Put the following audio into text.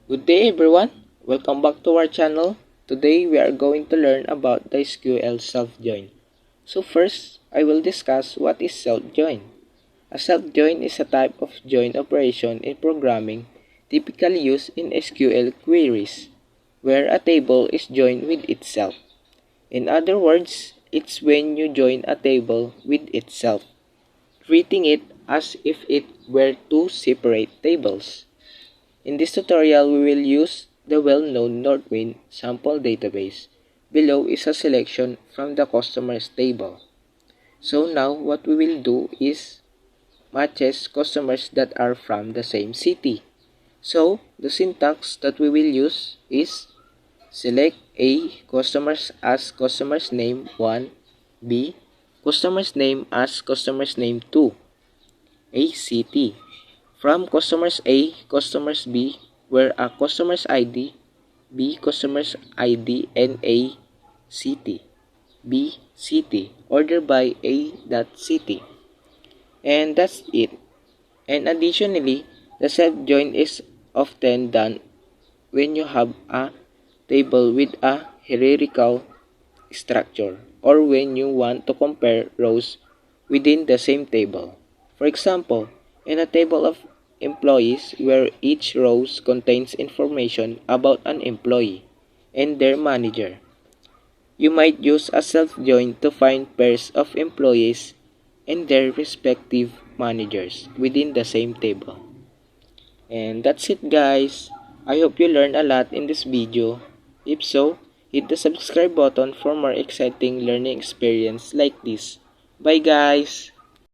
Good day everyone, welcome back to our channel. Today we are going to learn about the SQL self-join. So first, I will discuss what is self-join. A self-join is a type of join operation in programming typically used in SQL queries, where a table is joined with itself. In other words, it's when you join a table with itself, treating it as if it were two separate tables. In this tutorial, we will use the well-known Northwind sample database. Below is a selection from the customers table. So now what we will do is matches customers that are from the same city. So the syntax that we will use is select A, customers as customers name 1, B, customers name as customers name 2, A, city. From customers A, customers B, where A customers ID, B customers ID, and A city. B city. Order by A dot city. And that's it. And additionally, the self-join is often done when you have a table with a hierarchical structure or when you want to compare rows within the same table. For example, in a table of employees where each row contains information about an employee and their manager, you might use a self-join to find pairs of employees and their respective managers within the same table. And that's it guys. I hope you learned a lot in this video. If so, hit the subscribe button for more exciting learning experience like this. Bye guys!